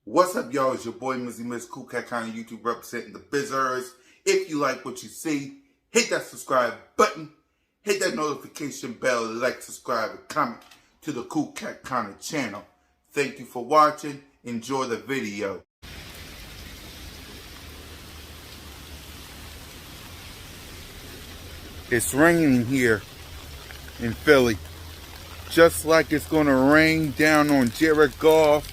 What's up, y'all? It's your boy, Mizzy Miss Cool Cat County YouTube representing the Bizzers. If you like what you see, hit that subscribe button, hit that notification bell, like, subscribe, and comment to the Cool Cat County channel. Thank you for watching. Enjoy the video. It's raining here in Philly, just like it's going to rain down on Jared Goff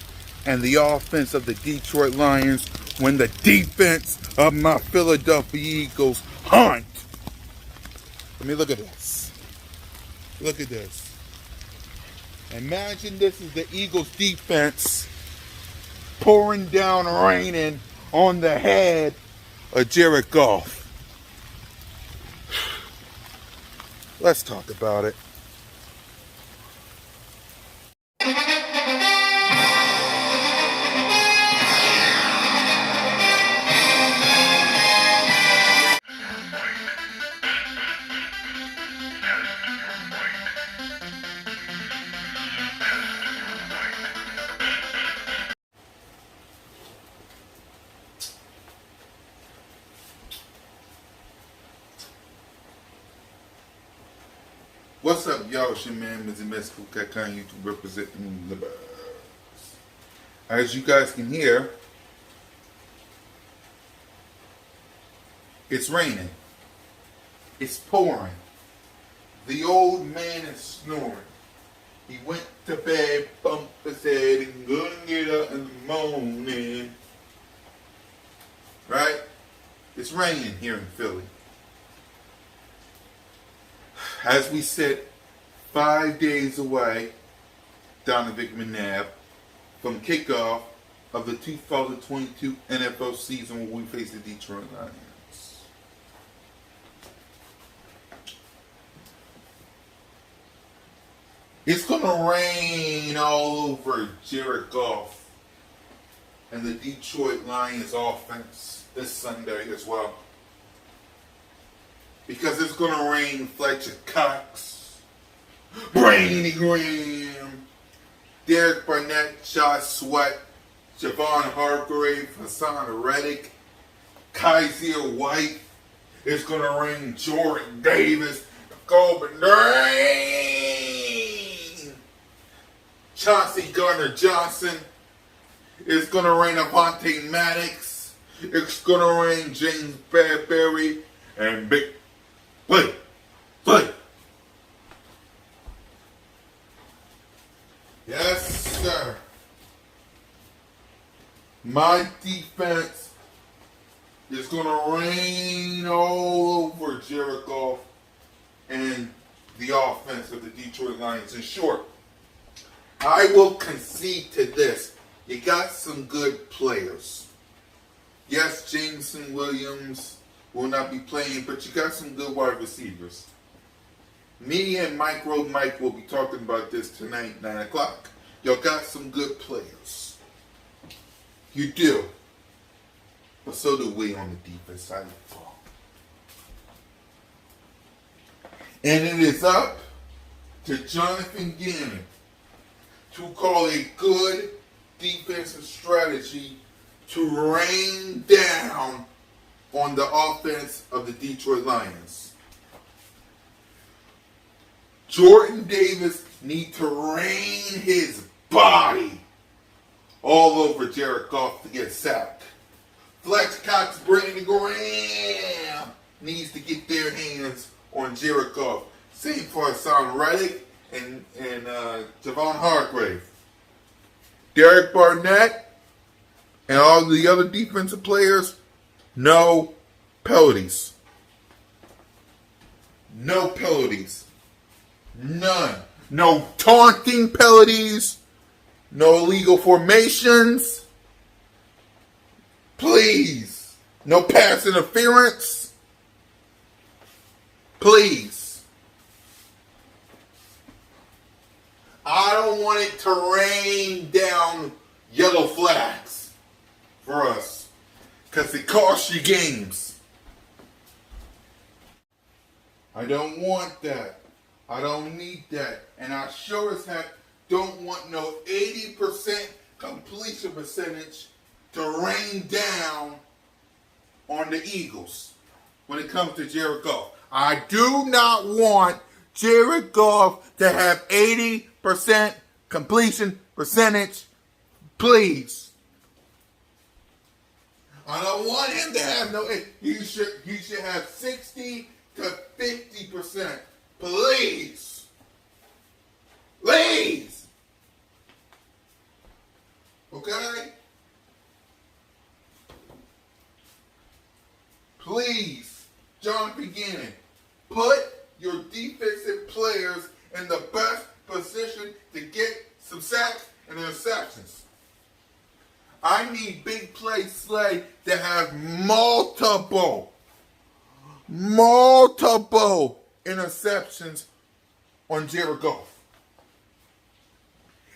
and the offense of the Detroit Lions when the defense of my Philadelphia Eagles hunt. Let me look at this. Look at this. Imagine this is the Eagles defense pouring down raining on the head of Jared Goff. Let's talk about it. What's up, y'all? It's your man, Mizzy Miss Cool Cat County YouTube representing the Birds. As you guys can hear, it's raining. It's pouring. The old man is snoring. He went to bed, bumped his head, and gonna get up in the morning. Right? It's raining here in Philly. As we sit 5 days away, Donovan McNabb, from kickoff of the 2022 NFL season when we face the Detroit Lions. It's going to rain all over Jared Goff and the Detroit Lions offense this Sunday as well. Because it's going to rain Fletcher Cox, Brandon Graham, Derek Barnett, Josh Sweat, Javon Hargrave, Hassan Reddick, Kaiser White. It's going to rain Jordan Davis, Colbert Drain, Chauncey Gardner-Johnson. It's going to rain Avonte Maddox. It's going to rain James Bradbury and Big Play. Yes, sir. My defense is going to rain all over Jared Goff and the offense of the Detroit Lions. In short, I will concede to this. You got some good players. Yes, Jameson Williams will not be playing, but you got some good wide receivers. Me and Mike will be talking about this tonight, 9 o'clock. Y'all got some good players. You do. But so do we on the defense side of the ball. And it is up to Jonathan Gannon to call a good defensive strategy to rain down on the offense of the Detroit Lions. Jordan Davis needs to rain his body all over Jared Goff to get sacked. Fletcher Cox, Brandon Graham needs to get their hands on Jared Goff. Same for Hassan Reddick and Javon Hargrave. Derek Barnett and all the other defensive players, no penalties. No penalties. None. No taunting penalties. No illegal formations. Please. No pass interference. Please. I don't want it to rain down yellow flags for us. Because it costs you games. I don't want that. I don't need that. And I sure as heck don't want no 80% completion percentage to rain down on the Eagles when it comes to Jared Goff. I do not want Jared Goff to have 80% completion percentage, please. I don't want him to have no. He should have 60 to 50%, please. Please. Okay? Please, Jonathan Gannon, put your defensive players in the best position to get some sacks and interceptions. I need big play Slay to have multiple interceptions on Jared Goff.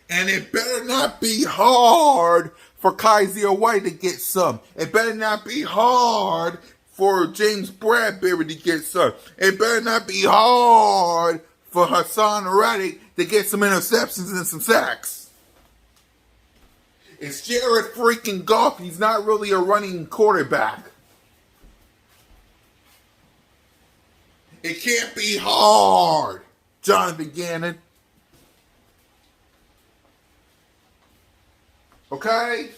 And it better not be hard for Kaiser White to get some. It better not be hard for James Bradbury to get some. It better not be hard for Hassan Reddick to get some interceptions and some sacks. It's Jared freaking Goff. He's not really a running quarterback. It can't be hard, Jonathan Gannon. Okay?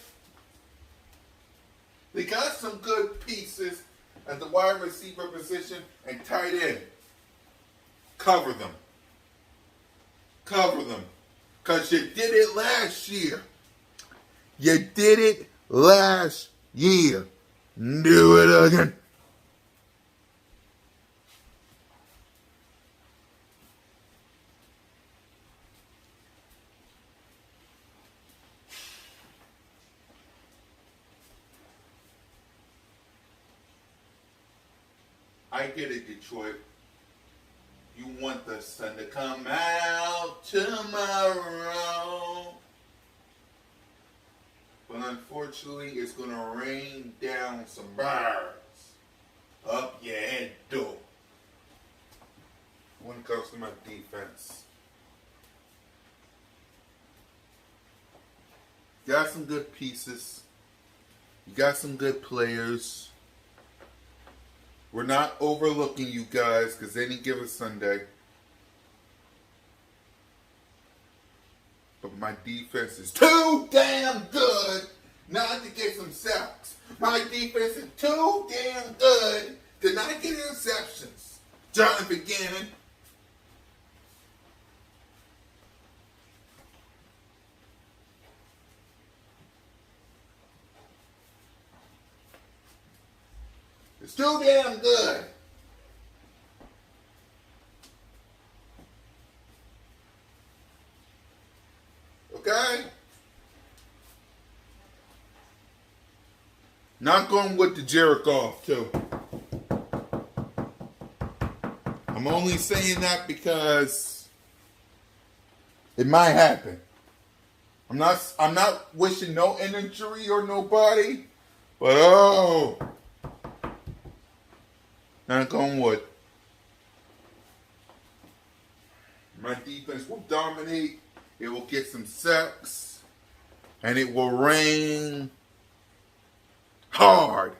They got some good pieces at the wide receiver position and tight end. Cover them. Cover them. Because you did it last year. You did it last year. Do it again. I get it, Detroit. You want the sun to come out tomorrow. But unfortunately, it's going to rain down some bars up your head door when it comes to my defense. You got some good pieces. You got some good players. We're not overlooking you guys because any given Sunday. But my defense is too damn good not to get some sacks. My defense is too damn good to not get interceptions. Jonathan Gannon. It's too damn good. Okay? Not going with the Jared Goff, too. I'm only saying that because it might happen. I'm not wishing no injury or nobody, but not going with. My defense will dominate. It will get some sacks, and it will rain hard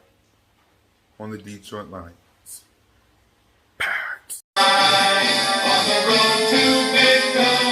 on the Detroit Lions. Pirates. On the road to victory.